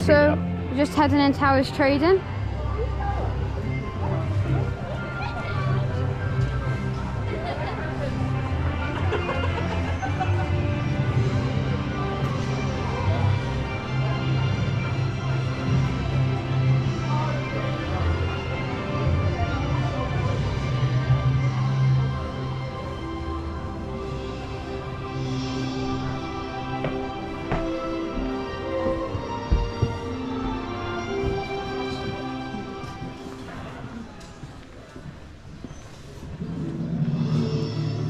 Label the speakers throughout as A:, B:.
A: So, we're just heading in Towers Trading.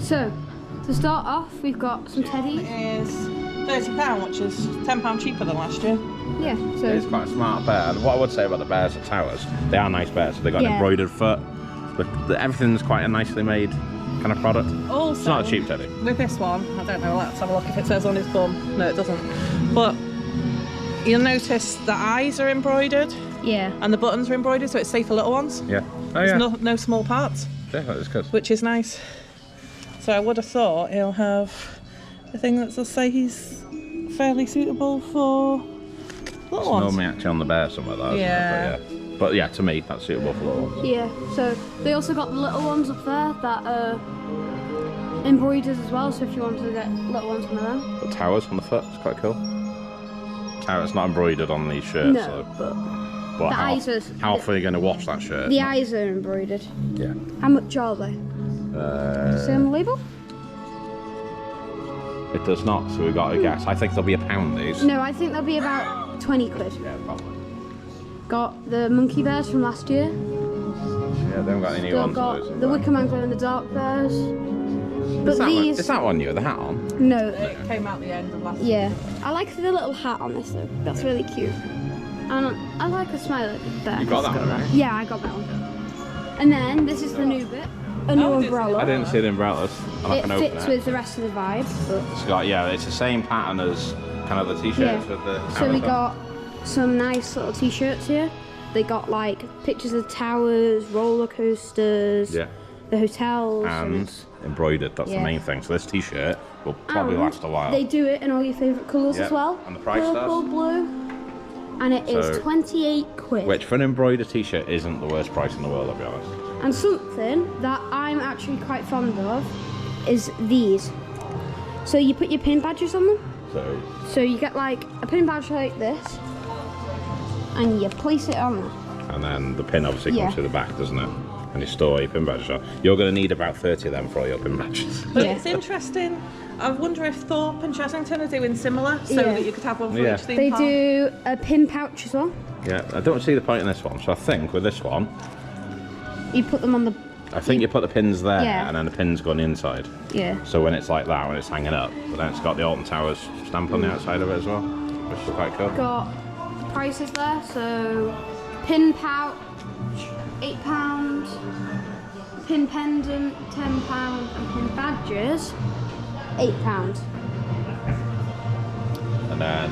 A: So, to start off, we've got some teddies.
B: It is £30, which is £10 cheaper than last year.
A: Yeah, so
C: it's quite a smart bear. And what I would say about the bears at Towers, they are nice bears. They got an embroidered foot. Everything's quite a nicely made kind of product.
B: Also,
C: it's not a cheap teddy.
B: With this one, I don't know, let's have a look if it says on his bum. No, it doesn't. But you'll notice the eyes are embroidered.
A: Yeah.
B: And the buttons are embroidered, so it's safe for little ones.
C: Yeah. Oh,
B: There's
C: yeah.
B: no small parts.
C: Yeah, that is good.
B: Which is nice. So I would have thought he'll have a thing that'll say he's fairly suitable for little ones.
C: Normally actually on the bear somewhere though.
B: Yeah.
C: But yeah, to me that's suitable for little ones.
A: Yeah, so they also got the little ones up there that are embroidered as well, so if you wanted to get little ones from them.
C: The towers on the foot, it's quite cool. Towers not embroidered on these shirts.
A: No,
C: so.
A: but the eyes are...
C: How often are you going to wash that shirt?
A: The eyes are embroidered.
C: Yeah.
A: How much are they? See on the label?
C: It does not, so we've got to guess. I think they'll be £1 these.
A: No, I think they'll be about 20 quid.
C: Yeah, probably.
A: Got the monkey bears from last year.
C: Yeah, they haven't got any new ones.
A: Got the Wicker Man glow in the dark bears. But
C: Is that one you with the hat on?
A: No.
B: It came out the end of last year.
A: Yeah. I like the little hat on this though. That's really cute. And I like the smiley bear.
C: You got that one, right?
A: Yeah, I got that one. And then this is the new bit. A new umbrella.
C: I didn't see the umbrellas.
A: It fits with the rest of the vibe.
C: It's got, yeah, it's the same pattern as kind of the t-shirts with the...
A: So we got some nice little t-shirts here. They got like pictures of towers, roller coasters, the hotels.
C: And embroidered, that's the main thing. So this t-shirt will probably last a while.
A: They do it in all your favourite colours as well.
C: And the price
A: Purple, blue. And it is 28 quid.
C: Which for an embroidered t-shirt isn't the worst price in the world, I'll be honest.
A: And something that I'm actually quite fond of is these. So you put your pin badges on them. So you get like a pin badge like this, and you place it on there.
C: And then the pin obviously comes through the back, doesn't it? And you store your pin badges on. You're going to need about 30 of them for all your pin badges.
B: But it's interesting. I wonder if Thorpe and Chessington are doing similar, so that you could have one for each theme
A: They
B: park.
A: do a pin pouch as well.
C: Yeah, I don't see the point in this one. So I think with this one,
A: you put them on the...
C: I think you put the pins there, and then the pins go on the inside.
A: Yeah.
C: So when it's like that, when it's hanging up, but then it's got the Alton Towers stamp on the outside of it as well, which is quite cool.
A: Got prices there, so pin pouch, £8, pin pendant, £10, and pin badges, £8.
C: And then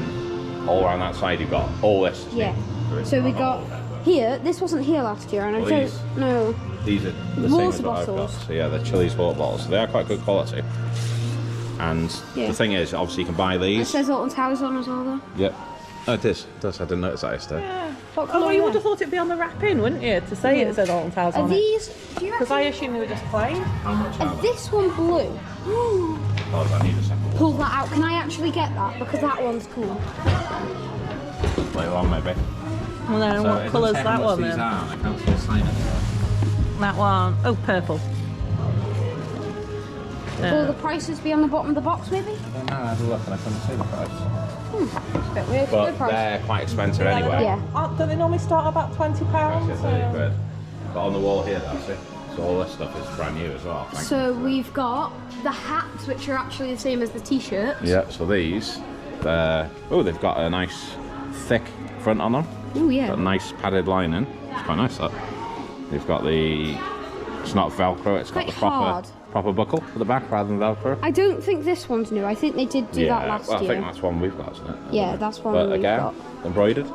C: all around that side you've got all this.
A: Yeah. So we got here, this wasn't here last year, and I don't know.
C: These are the same as what I've got. So yeah, they're Chili's water bottles. So they are quite good quality. And the thing is, obviously you can buy these.
A: It says Alton Towers on as well though.
C: Yep. Oh, it is. It does. I didn't notice that yesterday.
B: Yeah.
A: What colour
B: Well, you would have thought it'd be on the wrapping, wouldn't you? To say it said Alton Towers
A: Are
B: on
A: these, do you
B: Because I
A: reckon,
B: assume they were just plain.
A: is this one blue?
C: Oh, I need a second.
A: Pull that out, can I actually get that? Because that one's cool.
C: Later on, maybe.
B: Well, then,
C: So
B: what colour's that one then?
C: I can't see a sign of it.
B: That one. Oh, purple.
A: Will the prices be on the bottom of the box maybe?
C: I don't know. I had a look and I couldn't see the price.
A: It's a bit weird.
C: But
A: Good price.
C: they're quite expensive anyway.
A: Yeah.
B: Don't they normally start about £20?
C: Actually, 30 quid. But on the wall here, that's it. So all this stuff is brand new as well.
A: So we've got the hats, which are actually the same as the t-shirts.
C: Yeah, so these, they've got a nice thick front on them.
A: Oh yeah.
C: Got a nice padded lining. It's quite nice that. They've got it's not Velcro, it's got the proper buckle for the back rather than Velcro.
A: I don't think this one's new. I think they did do that last
C: well, I
A: year.
C: think that's one we've got, isn't it?
A: Yeah, that's one
C: But
A: we've
C: again,
A: got.
C: embroidered.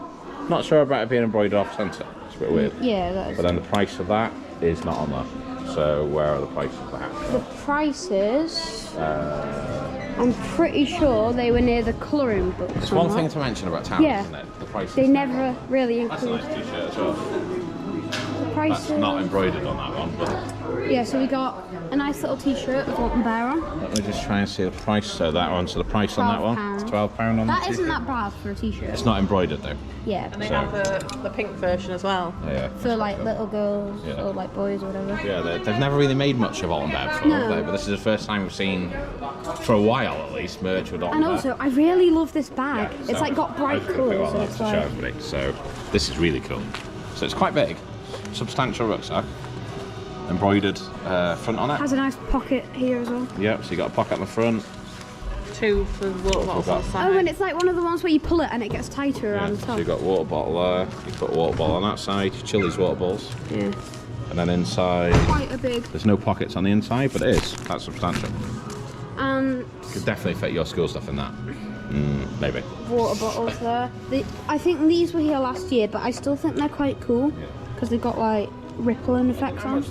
C: Not sure about it being embroidered off centre. It's a bit weird.
A: Yeah, that is.
C: But then the price of that is not on there. So where are the prices of the hats?
A: The prices, I'm pretty sure they were near the colouring books.
C: There's one thing to mention about towers, isn't it? prices.
A: They never really
C: That's a
A: include
C: nice t-shirt as well.
A: prices.
C: That's not embroidered on that one, but
A: Yeah, so we got a nice little t-shirt with Alton Bear on.
C: let me just try and see the price. So that one, so the price on that one, it's £12 on
A: That
C: that
A: isn't
C: t-shirt.
A: that bad for a t-shirt.
C: It's not embroidered though.
A: Yeah.
B: And they have the pink version as well.
C: Yeah.
A: For like little girls or like boys or whatever.
C: Yeah, they've never really made much of Alton Bear before, have they? But this is the first time we've seen, for a while at least, merch with Alton
A: And
C: Bear.
A: also, I really love this bag.
C: Yeah,
A: It's
C: so
A: like got bright
C: hopefully we'll
A: colours.
C: pick one
A: And
C: up
A: it's
C: to show
A: like,
C: everybody. So this is really cool. So it's quite big, substantial rucksack, embroidered front on it.
A: has a nice pocket here as well.
C: Yep, so you got a pocket on the front.
B: 2 for water bottles on the side.
A: Oh, and it's like one of the ones where you pull it and it gets tighter around the
C: So
A: top.
C: you've got a water bottle there. You put a water bottle on that side. Chili's water bottles.
A: Yeah.
C: And then inside,
A: Quite a big.
C: there's no pockets on the inside, but it is. That's substantial.
A: And
C: Could definitely fit your school stuff in that. Maybe.
A: water bottles there. I think these were here last year, but I still think they're quite cool because they've got like rippling effects on.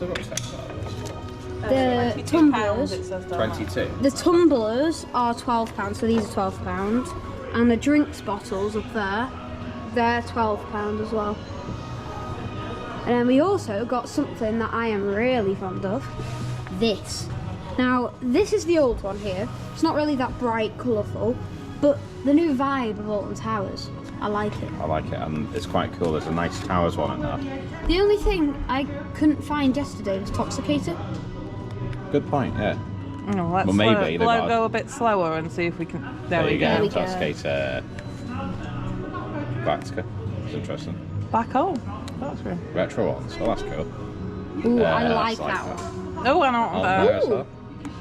A: The
B: £22
A: tumblers.
B: it says there.
C: 22.
A: The tumblers are £12, so these are £12. And the drinks bottles up there, they're £12 as well. And then we also got something that I am really fond of. This. Now, this is the old one here. It's not really that bright, colourful, but the new vibe of Alton Towers. I like it.
C: I like it, and it's quite cool. There's a nice Towers one in there.
A: The only thing I couldn't find yesterday was Toxicator.
C: Good point, yeah.
B: Oh, let's
C: Well, maybe they've got-
B: go a bit slower and see if we can. There,
C: There you
B: we go.
C: go.
A: we go.
C: Toxicator. Vactica. It's interesting.
B: Back home. That's good.
C: Retro ones. Well, that's cool.
A: Ooh, I
C: That's
A: like that one.
B: Oh, and on there.
C: Alton Bear,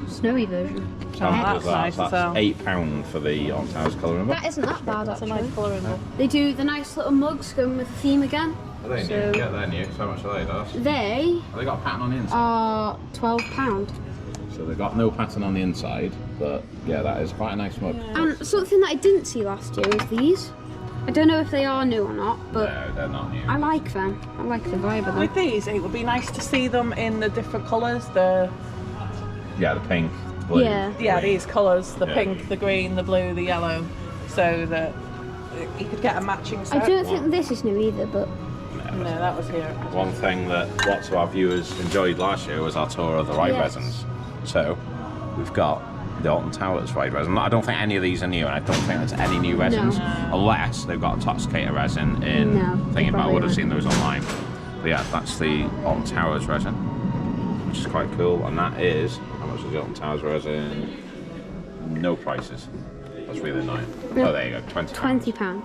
A: Snowy version.
B: that's nice as well.
C: That's £8 for the Alton Towers colouring book.
A: That isn't that bad,
B: That's a
A: actually.
B: nice colouring book.
A: They do the nice little mugs going with the theme again.
C: Are they
A: So-
C: new? Yeah, they're new. So much are they, Daz?
A: They
C: Have they got a pattern on the inside?
A: are £12.
C: So they've got no pattern on the inside, but yeah, that is quite a nice mug.
A: And something that I didn't see last year was these. I don't know if they are new or not, but
C: No, they're not new.
A: I like them. I like the vibe of them.
B: With these, it would be nice to see them in the different colours.
C: Yeah, the pink, blue.
A: Yeah.
B: Yeah, these colours, the
C: Yeah.
B: pink, the green, the blue, the yellow, so that you could get a matching
A: I
B: set.
A: don't think this is new either, but
B: No, that was here.
C: One thing that lots of our viewers enjoyed last year was our tour of the ride
A: Yes.
C: resins. So we've got the Alton Towers ride resin. I don't think any of these are new, and I don't think there's any new resins unless they've got a Toxicator resin in.
A: No, they
C: Thinking about, I
A: probably
C: would have
A: aren't.
C: seen those online. But yeah, that's the Alton Towers resin, which is quite cool. And that is, how much is the Alton Towers resin? No prices. That's really annoying.
A: No.
C: Oh, there you go, £20.
A: £20.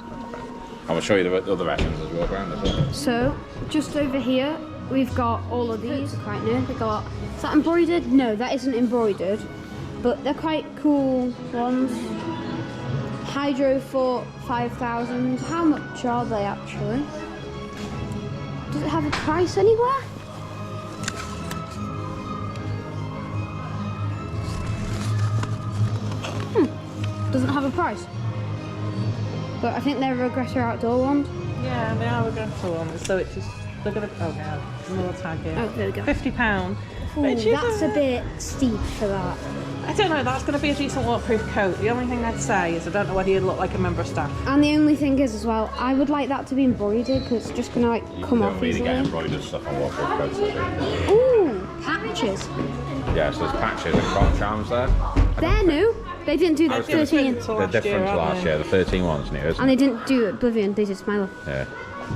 C: I will show you the other resins as well, around as well.
A: So, just over here, we've got all of these, quite new. We've got, is that embroidered? No, that isn't embroidered, but they're quite cool ones. Hydro for 5,000. How much are they actually? Does it have a price anywhere? Doesn't have a price. But I think they're Regressor Outdoor ones.
B: Yeah, they are regretful ones, so it's just, they're going to, oh yeah, another tag here.
A: Oh, there we go.
B: £50.
A: Ooh,
B: Which is
A: that's a bit steep for that.
B: I don't know, that's going to be a decent waterproof coat. The only thing I'd say is I don't know whether you'd look like a member of staff.
A: And the only thing is as well, I would like that to be embroidered because it's just gonna like come
C: You
A: off
C: don't really
A: easily.
C: get embroidered stuff on waterproof coats, do you?
A: Ooh, patches.
C: Yeah, so there's patches and crop charms there.
A: They're new. They didn't do
C: I
A: the
C: was gonna
A: 13,
C: They're different to last year. The 13 one's new, isn't
A: and
C: it?
A: they didn't do Oblivion. They did Smiler.
C: Yeah.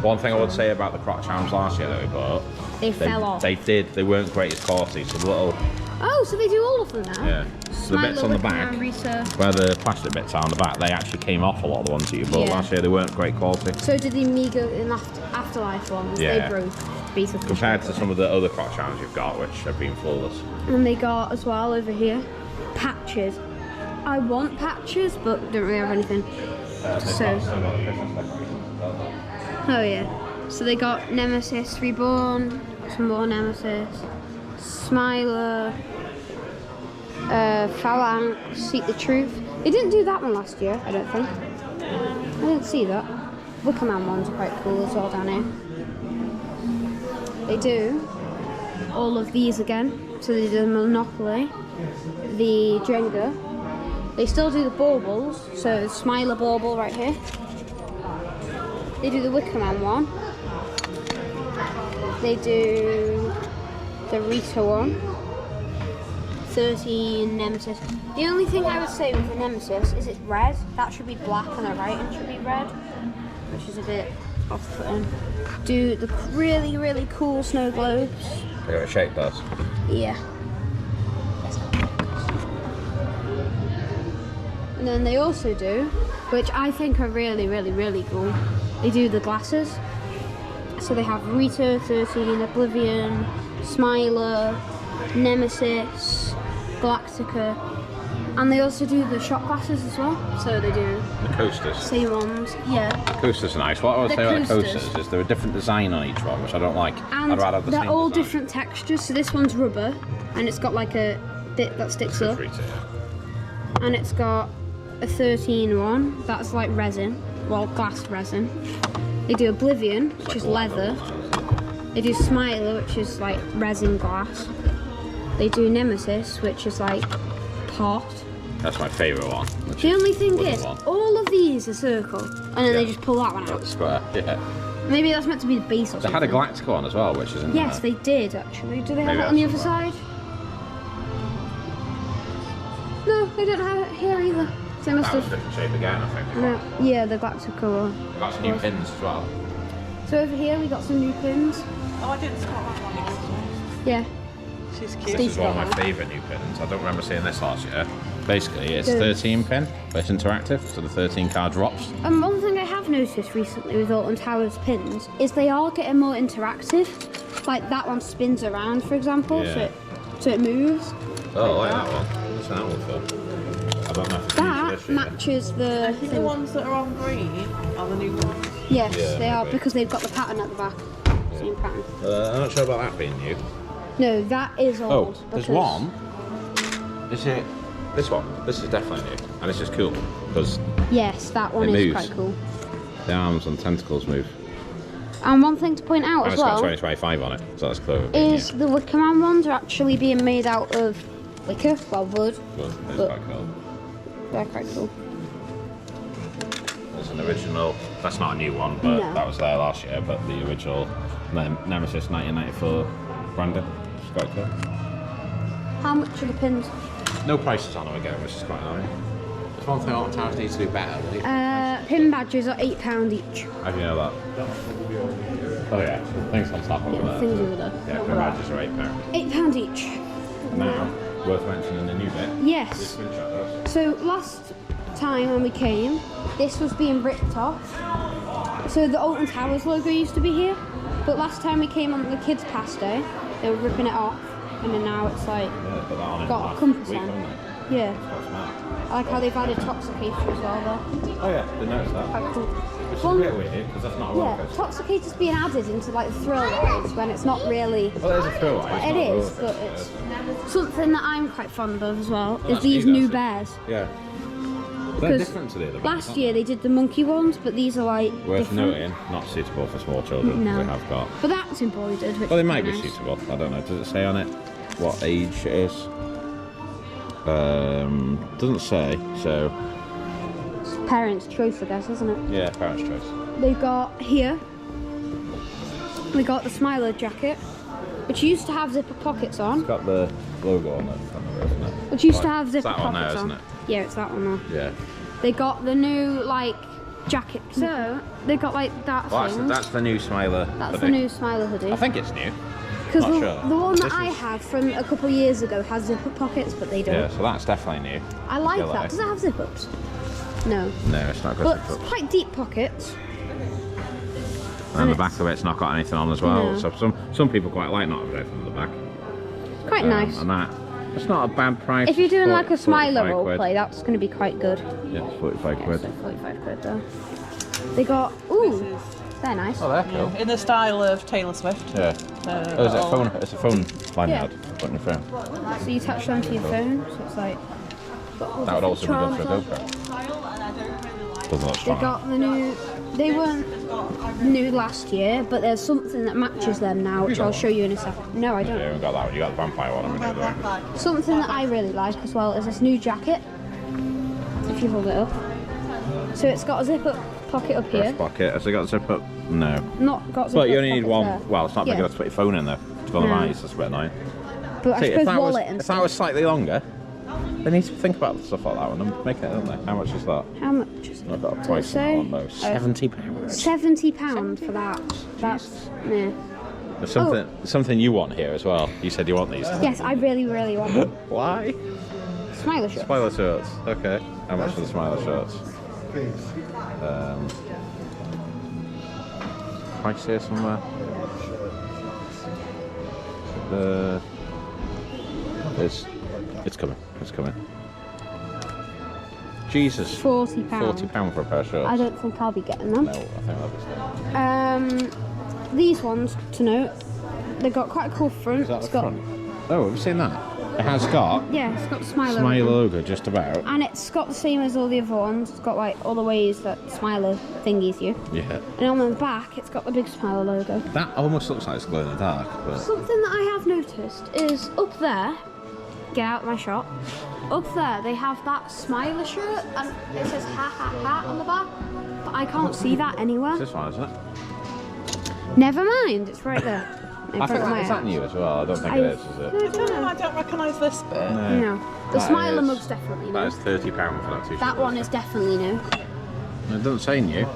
C: One thing I would say about the crop charms last year that we bought,
A: They fell off.
C: They weren't great quality. So the little,
A: Oh, so they do all of them now.
C: yeah, so the bits on the back,
A: Research.
C: where the plastic bits are on the back, they actually came off a lot of the ones that you bought
A: Yeah.
C: last year. They weren't great quality.
A: So did the Amigo and Afterlife ones.
C: Yeah.
A: They broke basically.
C: Compared to some of the other crop charms you've got, which have been flawless.
A: And they got as well over here patches. I want patches, but don't really have anything. Oh yeah. So they got Nemesis Reborn, some more Nemesis, Smiler, Phalanx, Seek the Truth. They didn't do that one last year, I don't think. I didn't see that. Wickerman ones are quite cool as well down here. They do all of these again. So they do the Monopoly, the Jenga. They still do the baubles, so Smiler bauble right here. They do the Wicker Man one. They do the Rita one. 13 Nemesis. The only thing I would say with the Nemesis is it's red. That should be black and the writing should be red, which is a bit off-putting. Do the really, really cool snow globes.
C: They got a shake those.
A: Yeah. And then they also do, which I think are really, really, really cool, they do the glasses. So they have Rita, 13, Oblivion, Smiler, Nemesis, Galactica, and they also do the shot glasses as well. So they do
C: the coasters.
A: Same ones, yeah.
C: The coasters are nice. What I would say about the coasters is they're a different design on each one, which I don't like.
A: And
C: I'd rather have the
A: they're
C: same
A: all
C: design.
A: different textures. So this one's rubber, and it's got like a bit that sticks up.
C: Rita, yeah.
A: And it's got a 13 one, that's like resin, well, glass resin. They do Oblivion, which is leather. They do Smiler, which is like resin glass. They do Nemesis, which is like pot.
C: That's my favourite one.
A: The only thing is, all of these are circle, and then they just pull that one out.
C: Square, yeah.
A: Maybe that's meant to be the base or something.
C: They had a Galactica one as well, which isn't.
A: Yes, they did actually. Do they have
C: Maybe
A: it on the
C: that's
A: other side? No, they don't have it here either. So they must
C: That was a
A: have.
C: different shape again, I think.
A: No, yeah, the Galactica one.
C: Got some new pins as well.
A: So over here we got some new pins.
B: Oh, I didn't spot that one yesterday.
A: Yeah.
B: She's cute.
C: This is one of my favourite new pins. I don't remember seeing this last year. Basically, it's 13 pin, but it's interactive, so the 13 card drops.
A: And one thing I have noticed recently with Alton Towers pins is they are getting more interactive. Like that one spins around, for example,
C: Yeah.
A: so it moves.
C: Oh, I like that one. What's that one for? I don't know if it's
A: That
C: this year.
A: matches the.
B: I think the ones that are on green are the new ones.
A: Yes,
C: Yeah,
A: they are
C: maybe.
A: because they've got the pattern at the back. Same pattern.
C: I'm not sure about that being new.
A: No, that is
C: Oh,
A: old.
C: there's
A: because-
C: one. Is it this one? This is definitely new, and this is cool because
A: Yes, that one
C: It
A: is
C: moves.
A: quite cool.
C: the arms and tentacles move.
A: And one thing to point out
C: And
A: as
C: it's got
A: well
C: 2025 on it, so that's clever.
A: is the Wicker Man ones are actually being made out of wicker, well, wood.
C: It's
A: but-
C: quite cool.
A: They're quite cool.
C: There's an original. That's not a new one, but
A: No.
C: that was there last year. But the original Nemesis 1994 branded. It's quite cool.
A: How much are the pins?
C: No prices on them again, which is quite annoying. There's one thing Alton Towers needs to do better.
A: Pin badges are £8 each.
C: How do you know that? Oh yeah, things on top of
A: Yeah,
C: that.
A: things over there.
C: Yeah, pin badges are £8.
A: £8 each.
C: Now, worth mentioning the new bit.
A: Yes.
C: This screenshot does.
A: So last time when we came, this was being ripped off. So the Alton Towers logo used to be here, but last time we came on the kids' pass day, they were ripping it off, and then now it's like
C: Yeah, put that on in
A: got a
C: last
A: compass
C: week,
A: on.
C: haven't they?
A: Yeah.
C: Quite smart.
A: I like how they've added Toxicator as well there.
C: Oh yeah, didn't notice that.
A: Quite cool.
C: Which is a
A: One-
C: bit weird because that's not a roller
A: Yeah,
C: coaster.
A: Toxicator's being added into like the thrill rides when it's not really.
C: Well, there's a thrill ride. it's
A: It
C: not a
A: is,
C: roller
A: but
C: coaster.
A: it's something that I'm quite fond of as well. Is
C: that's
A: these
C: neat,
A: new
C: actually.
A: bears.
C: Yeah. They're
A: Because
C: different to the other ones,
A: last
C: aren't
A: year they did the monkey ones, but these are like
C: Worth
A: different.
C: noting, not suitable for small children.
A: No.
C: They have got.
A: But that's embroidered, which
C: Well, they
A: is
C: might
A: quite
C: be
A: nice.
C: suitable. I don't know. Does it say on it what age it is? Doesn't say. So
A: It's parents' choice, I guess, isn't it?
C: yeah, parents' choice.
A: They got here. We got the Smiler jacket, which used to have zipper pockets
C: It's
A: on.
C: got the logo on it, isn't it?
A: Which used to
C: Right.
A: have
C: It's
A: zipper
C: that one
A: pockets
C: there,
A: on.
C: isn't it?
A: Yeah, it's that one now.
C: Yeah.
A: They got the new like jacket. So they got like that
C: Well,
A: thing.
C: that's the new Smiler.
A: That's the
C: hoodie.
A: new Smiler hoodie.
C: I think it's new.
A: Because
C: not
A: the,
C: sure.
A: the one that
C: This
A: I
C: is-
A: have from a couple of years ago has zipper pockets, but they don't.
C: Yeah, so that's definitely new.
A: I like
C: Yellow.
A: that. Does it have zip ups? No.
C: No, it's not got
A: But
C: zip ups.
A: quite deep pockets.
C: And the back of it's not got anything on as well.
A: No.
C: So some people quite like not having anything on the back.
A: It's quite nice.
C: And that, it's not a bad price.
A: If you're doing like a
C: 45
A: Smiler role
C: quid.
A: play, that's going to be quite good.
C: Yeah, it's 45
A: Yeah,
C: quid.
A: so 45 quid though. They got, ooh, they're nice.
C: Oh, they're cool.
B: In the style of Taylor Swift.
C: Yeah. Oh, is it a
B: all-
C: phone? It's a phone lanyard.
A: Yeah.
C: Put in your phone.
A: So you touch them to your phone, so it's like.
C: That would also be good for a
A: charms on.
C: GoPro. Doesn't look
A: They
C: strong.
A: got the new, they weren't new last year, but there's something that matches them now, which I'll show you in a second. No, I
C: You
A: don't.
C: haven't got that one. You got the vampire one. haven't you, the one?
A: Something that I really like as well is this new jacket. If you hold it up. So it's got a zip up pocket up here.
C: Brush pocket. Has it got a zip up? No.
A: Not got zip
C: But
A: up
C: you only need one.
A: there.
C: Well, it's not big
A: Yeah.
C: enough to put your phone in there. To go on the
A: No.
C: ice, that's a bit annoying.
A: But I
C: See,
A: suppose wallet and
C: if that was slightly longer, they need to think about stuff like that when I'm making it, don't they? How much is that?
A: How much is
C: I've got a
A: Does it
C: price
A: say?
C: on those. £70.
A: £70 for that. That's yeah.
C: There's something you want here as well. You said you want these.
A: Yes, I really, really want them.
C: Why?
A: Smiler shirt.
C: Smiler shirts. Okay. How much are the smiler shirts? Price here somewhere. It's coming. It's coming. Jesus.
A: £40.
C: £40 for a pair of shirts.
A: I don't think I'll be getting them.
C: No, I think that'll be still.
A: These ones, to note, they've got quite a cool front.
C: Is that
A: It's
C: the
A: got
C: front? Oh, have you seen that? It has got
A: yeah, it's got the Smiler.
C: Smiley logo just about.
A: And it's got the same as all the other ones. It's got like all the ways that Smiler thingies you.
C: Yeah.
A: And on the back, it's got the big Smiler logo.
C: That almost looks like it's glow in the dark, but
A: Something that I have noticed is up there, get out of my shop, up there they have that Smiler shirt and it says ha ha ha on the back, but I can't see that anywhere.
C: it's this one, isn't it?
A: Never mind, it's right there. In
C: I
A: front
C: think
A: of my
C: is that
A: eye.
C: new as well? I don't think it is it?
B: I don't recognise this bit.
A: No. The
C: That
A: Smiler
C: is-
A: mug's definitely
C: That
A: new.
C: is £30 for that t-shirt.
A: That one is definitely new.
C: It doesn't say new.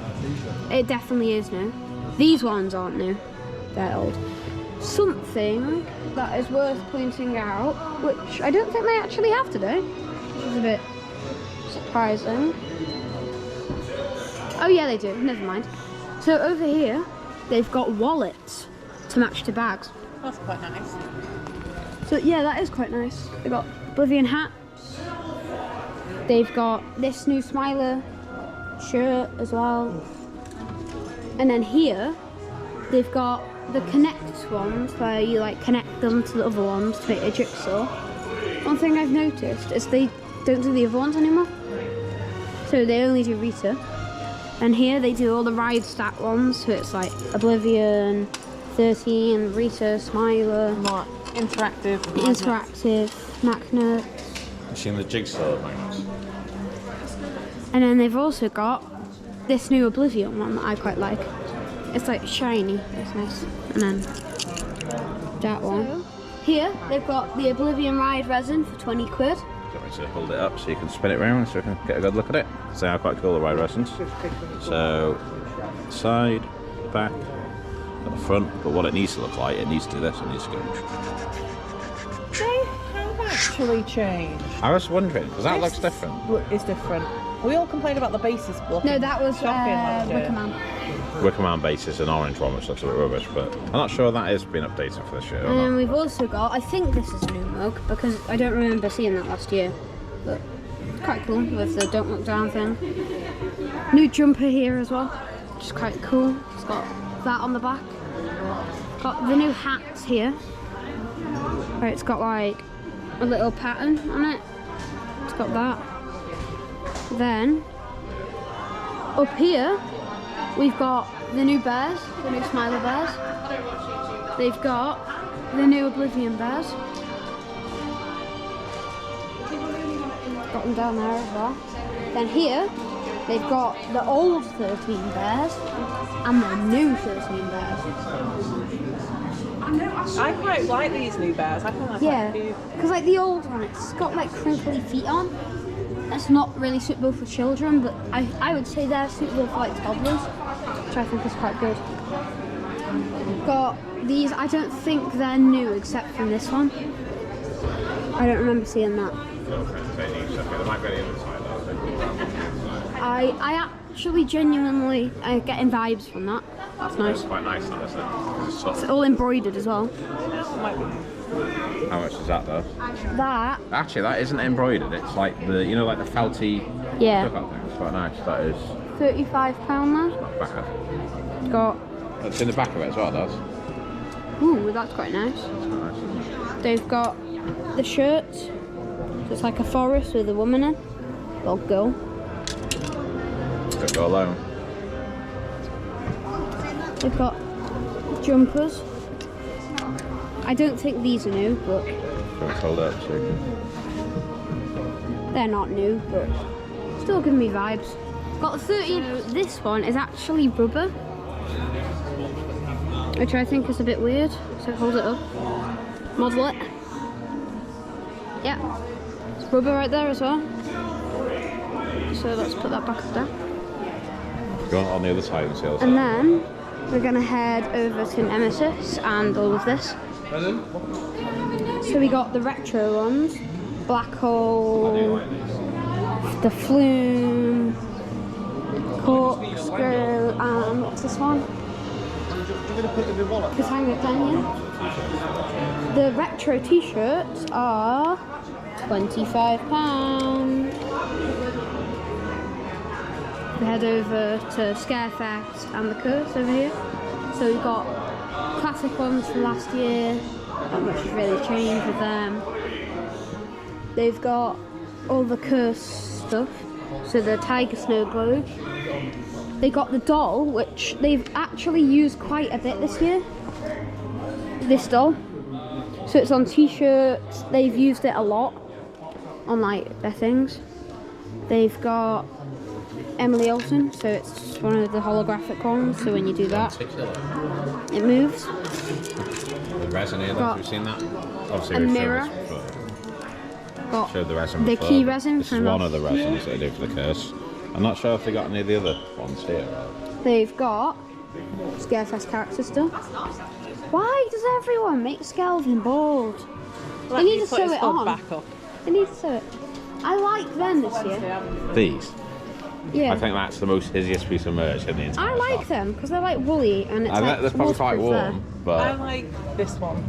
A: It definitely is new. These ones aren't new. They're old. Something that is worth pointing out, which I don't think they actually have today, which is a bit surprising. Oh yeah, they do. Never mind. So over here, they've got wallets to match to bags.
B: That's quite nice.
A: So yeah, that is quite nice. They've got Oblivion hats. They've got this new Smiler shirt as well. And then here, they've got the connect ones where you like connect them to the other ones to make a jigsaw. One thing I've noticed is they don't do the other ones anymore. So they only do Rita. And here they do all the ride stat ones, so it's like Oblivion, 13, Rita, Smiler,
B: More interactive.
A: magnets.
C: I've seen the jigsaw magnets.
A: And then they've also got this new Oblivion one that I quite like. It's like shiny, it's nice. And then that one. Here they've got the Oblivion Ride resin for 20 quid.
C: Do you want me to hold it up so you can spin it around so we can get a good look at it? Because they are quite cool, the ride resins. So, side, back, at the front, but what it needs to look like, it needs to do this, it needs to go.
B: They have actually changed.
C: I was wondering, because that looks different.
B: It's different. We all complained about the bases blocking.
A: No, that was
B: shocking last year.
A: Wicker Man.
C: Wicker Man base is an orange one, which looks a bit rubbish, but I'm not sure that has been updated for this year or
A: And then
C: not.
A: we've also got, I think this is a new mug because I don't remember seeing that last year. But it's quite cool with the Don't Look Down thing. New jumper here as well, which is quite cool. It's got that on the back. Got the new hats here, where it's got like a little pattern on it. It's got that. Then up here we've got the new bears, the new Smiler bears. They've got the new Oblivion bears. Got them down there as well. Then here they've got the old 13 bears and the new 13 bears.
B: I quite like these new bears. I think that's
A: Yeah,
B: quite cute.
A: because like the old one, it's got like crinkly feet on. That's not really suitable for children, but I would say they're suitable for like toddlers, which I think is quite good. Got these, I don't think they're new except from this one. I don't remember seeing that. I actually genuinely getting vibes from that. That's nice.
C: It's quite nice, that, isn't it? It's soft.
A: It's all embroidered as well.
B: Might be.
C: How much is that though?
A: That,
C: Actually, that isn't embroidered. It's like the, you know, like the felty
A: yeah,
C: dugout thing. It's quite nice. That is.
A: £35 there.
C: Back up.
A: Got,
C: It's in the back of it as well, does.
A: ooh, that's quite nice.
C: It's quite nice, isn't it?
A: They've got the shirts. So it's like a forest with a woman in. Or girl.
C: Don't go alone.
A: They've got jumpers. I don't think these are new, but
C: Don't hold up so you can.
A: they're not new, but still give me vibes. Got the 13. This one is actually rubber, which I think is a bit weird. So hold it up. Model it. Yeah. It's rubber right there as well. So let's put that back up there.
C: Go on the other side and see else.
A: And then we're gonna head over to Nemesis and all of this. So we got the retro ones, Black Hole, the Flume, Corkscrew, and what's this one? Katanga Canyon. The retro t-shirts are £25. We head over to Scarefest and the Curse over here. So we've got classic ones from last year, not much has really changed with them. They've got all the Curse stuff, so the Tiger Snow Globe. They got the doll, which they've actually used quite a bit this year. This doll. So it's on t-shirts, they've used it a lot on like their things. They've got Emily Alton, so it's one of the holographic ones, so when you do that, it moves.
C: The resin here, have you seen that? Obviously,
A: a mirror. Got
C: showed the resin
A: the
C: before.
A: key resin
C: This
A: from
C: is one of the resins they do for the Curse. I'm not sure if they got any of the other ones here.
A: They've got Scarefest character stuff. Why does everyone make Skelvin bald? They need to sew it on.
B: Back up.
A: They need to sew it. I like them this year.
C: These?
A: Yeah.
C: I think that's the most hideous piece of merch in the entire
A: I like them because they're like woolly and it's
C: I
A: like
C: bet they're probably quite
A: waterproof
C: warm,
B: I
C: but
B: like this one.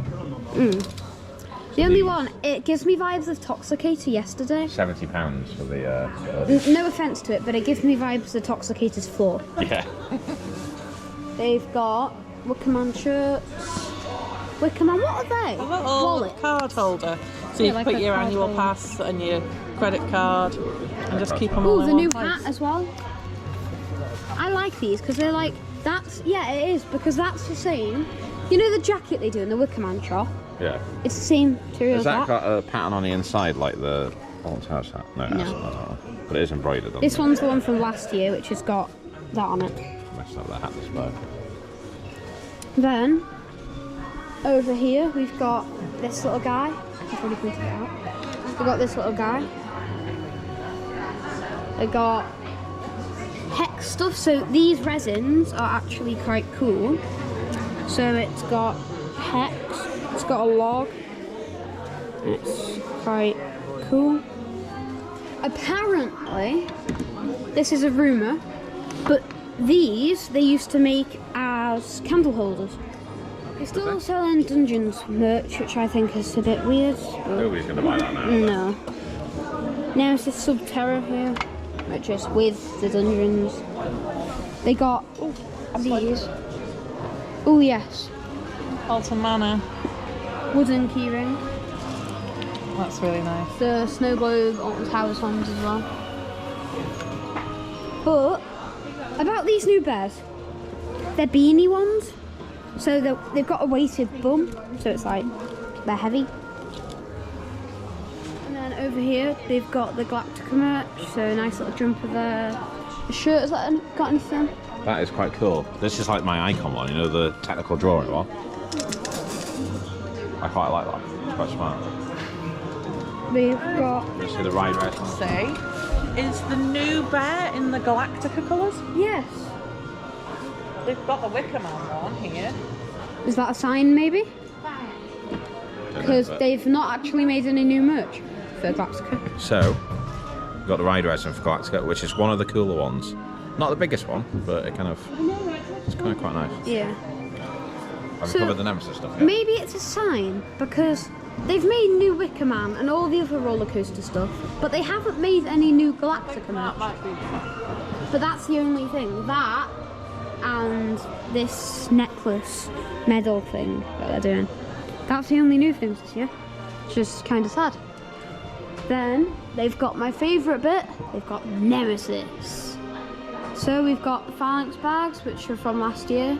A: The only one, it gives me vibes of Toxicator yesterday.
C: £70 for the.
A: No offence to it, but it gives me vibes of Toxicator's floor.
C: Yeah.
A: They've got Wickerman shirts. Wickerman, what are they?
B: A little
A: Wallet.
B: card holder. So
A: Yeah,
B: you
A: like
B: put
A: a
B: your
A: card
B: annual
A: holder.
B: pass and your credit card and just keep them all
A: Oh,
B: in
A: the
B: one
A: new
B: place.
A: hat as well. I like these because they're like, that's, yeah, it is, because that's the same. You know the jacket they do in the Wickerman shop?
C: Yeah.
A: It's the same material
C: Has
A: as
C: that
A: that.
C: got a pattern on the inside like the Alton House hat? No, it
A: No.
C: hasn't. That one. But it is embroidered on
A: This one's the one from last year, which has got that on it.
C: Messed up that hat this time.
A: Then, over here, we've got this little guy. I've already pointed it out. We've got this little guy. They got hex stuff. So these resins are actually quite cool. So it's got hex, it's got a log. It's quite cool. Apparently, this is a rumour, but these they used to make as candle holders. They're still selling Dungeons merch, which I think is a bit weird.
C: Nobody's going to buy that now.
A: No. Now it's this Subterra here, which is with the Dungeons. They got these. Oh yes.
B: Alton Manor.
A: Wooden keyring.
B: That's really nice.
A: The Snow Globe Alton Towers ones as well. But about these new bears, they're beanie ones. So they've got a weighted bum, so it's like they're heavy. And then over here they've got the Galactica merch, so a nice little jumper there. The shirt, has that got anything?
C: That is quite cool. This is like my icon one, you know, the technical drawing one. I quite like that. It's quite smart.
A: We've got
C: You see the ride rest?
B: Say, is the new bear in the Galactica colours?
A: yes.
B: They've got the Wicker Man one here.
A: Is that a sign maybe? Because they've not actually made any new merch for Galactica.
C: So, we've got the ride resin for Galactica, which is one of the cooler ones. Not the biggest one, but it's kind of quite nice.
A: Yeah.
C: Have
A: So,
C: you covered the Nemesis stuff yet?
A: Maybe it's a sign because they've made new Wicker Man and all the other roller coaster stuff, but they haven't made any new Galactica merch. But that's the only thing. That and this necklace medal thing that they're doing. That's the only new things this year. It's just kind of sad. Then they've got my favourite bit. They've got Nemesis. So we've got the Phalanx bags, which are from last year.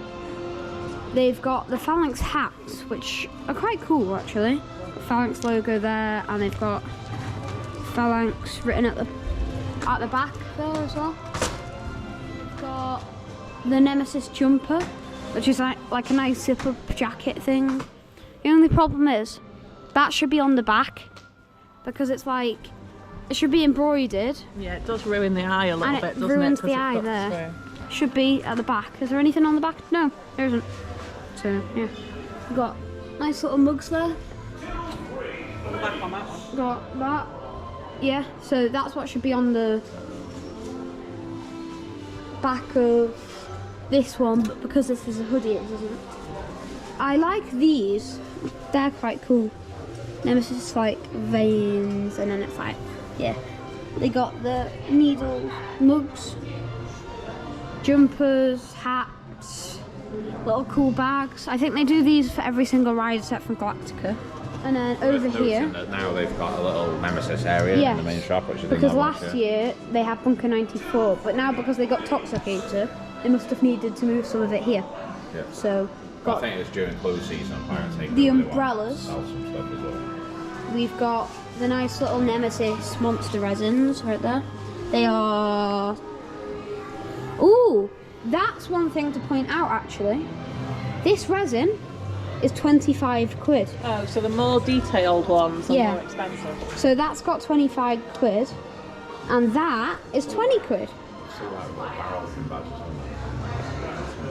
A: They've got the Phalanx hats, which are quite cool actually. Phalanx logo there, and they've got Phalanx written at the back there as well. got the Nemesis jumper, which is like a nice zip-up jacket thing. The only problem is that should be on the back because it's like it should be embroidered.
B: Yeah, it does ruin the eye a little
A: And it
B: bit, doesn't
A: ruins
B: it?
A: the eye there. Should be at the back. Is there anything on the back? No, there isn't. So yeah, we've got nice little mugs there.
B: The back on that one.
A: Got that. Yeah, so that's what should be on the back of this one, but because this is a hoodie, it doesn't. I like these. They're quite cool. Nemesis like veins, and then it's like, yeah. They got the needle mugs, jumpers, hats, little cool bags. I think they do these for every single ride except from Galactica. And then over here,
C: now they've got a little Nemesis area in the main shop, which is
A: because last year they had Bunker 94, but now because they got Toxicator, they must have needed to move some of it here.
C: Yeah.
A: So
C: I think it was during close season.
A: The umbrellas.
C: Sell some stuff as well.
A: We've got the nice little Nemesis monster resins right there. They are. Ooh, that's one thing to point out actually. This resin is 25 quid.
B: Oh, so the more detailed ones are
A: Yeah.
B: more expensive.
A: So that's got 25 quid, and that is 20 quid.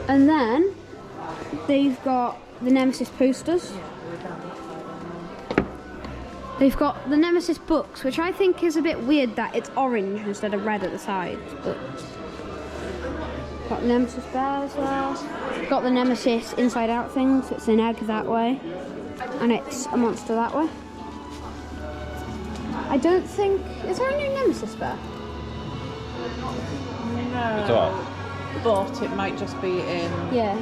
A: And then they've got the Nemesis posters. They've got the Nemesis books, which I think is a bit weird that it's orange instead of red at the sides. But got the Nemesis bear as well. Got the Nemesis inside out thing, so it's an egg that way, and it's a monster that way. I don't think, is there a new Nemesis bear?
B: No. But it might just be in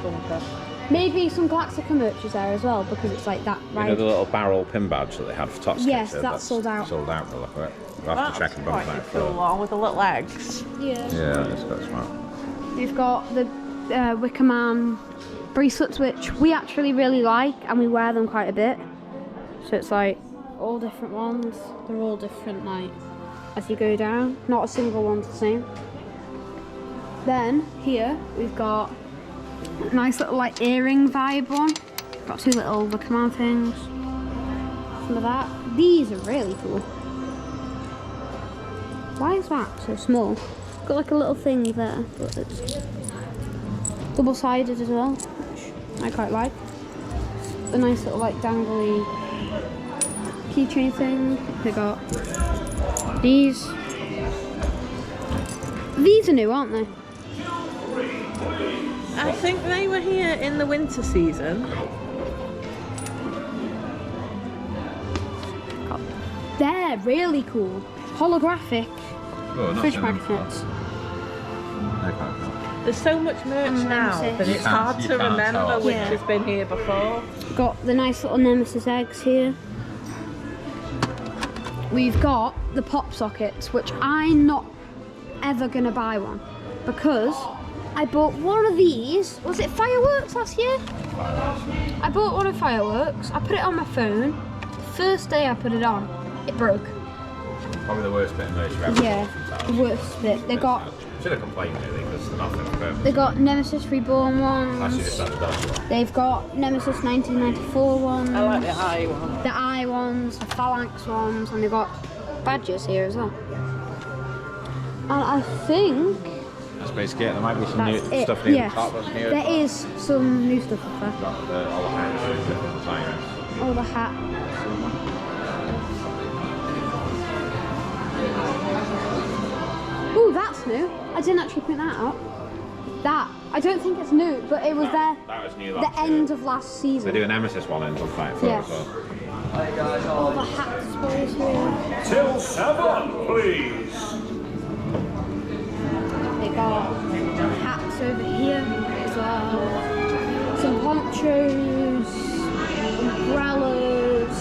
B: Bunker.
A: Maybe some Galactica merch is there as well, because it's like that, right?
C: You know the little barrel pin badge that they had for Top Skip?
A: Yes, that's sold out.
C: Sold out, for look at it. We'll have to check and bump
B: quite
C: that
B: a cool one with the little eggs.
A: Yeah.
C: Yeah, it's quite smart.
A: We've got the Wicker Man bracelets, which we actually really like, and we wear them quite a bit. So it's like all different ones. They're all different, like, as you go down. Not a single one's the same. Then here we've got a nice little like earring vibe one. Got two little Wicker Man things. Some of that. These are really cool. Why is that so small? Got like a little thing there, but it's double-sided as well, which I quite like. A nice little like dangly keychain thing. They got these. These are new, aren't they?
B: I think they were here in the winter season.
A: They're really cool. Holographic fridge magnets.
B: There's so much merch now that it's hard to remember which has been here before.
A: Got the nice little Nemesis eggs here. We've got the pop sockets, which I'm not ever gonna buy one because I bought one of these. Was it Fireworks last year? I bought one of Fireworks. I put it on my phone. The first day I put it on, it broke.
C: Probably the worst bit of merch you've ever
A: Yeah, the worst bit. They got.
C: Should have complained really because they're not fit for purpose.
A: They got Nemesis Reborn ones.
C: Actually, just had done.
A: They've got Nemesis 1994 ones.
B: I like the eye one.
A: The eye ones, the phalanx ones, and they've got badges here as well. And I think
C: That's basically it. There might be some new
A: that's
C: stuff
A: it.
C: near
A: Yes,
C: the top. Wasn't here?
A: there is some new stuff up there.
C: Got all the hats and different designs.
A: All the hats. Ooh, that's new. I didn't actually point that out. That, I don't think it's new, but it was there
C: That was new
A: the
C: last year.
A: end of last season.
C: They do a Nemesis one in Gunfight 4
A: Yes.
C: as well.
A: All the hat displays here.
D: Till 7, please.
A: They got hats over here as well. Some ponchos, umbrellas.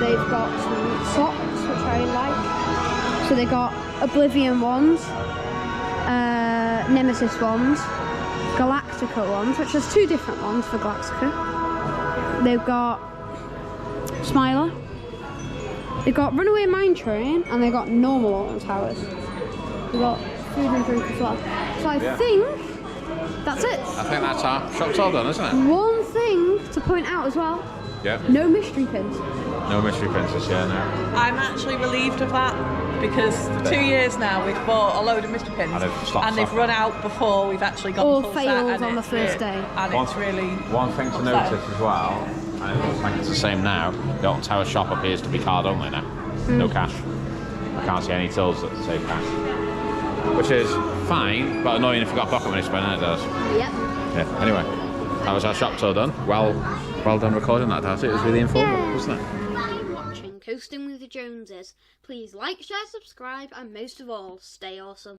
A: They've got some socks, which I like. So they got Oblivion ones, Nemesis ones, Galactica ones, which there's two different ones for Galactica. They've got Smiler. They've got Runaway Mine Train, and they've got normal Alton Towers. We've got food and drink as well. So I think that's it.
C: I think that's our shop's all done, isn't it?
A: One thing to point out as well.
C: Yeah.
A: No mystery pins.
C: No mystery princess, yeah, no.
B: I'm actually relieved of that because for 2 years now we've bought a load of mystery pins
C: And
B: they've run out before we've actually got
A: Or
B: the full set,
A: failed
B: and
A: on the first day.
B: And it's really
C: One thing to notice as well, and it looks like it's the same now, the Alton Tower shop appears to be card only now. No cash. I can't see any tills that say cash. Which is fine, but annoying if you've got pocket money spending, it does.
A: Yep.
C: Yeah, anyway, that was our shop tour done. Well done recording that, Darcy. It was really informative, wasn't it?
A: Thank you for watching Coasting with the Joneses. Please like, share, subscribe, and most of all, stay awesome.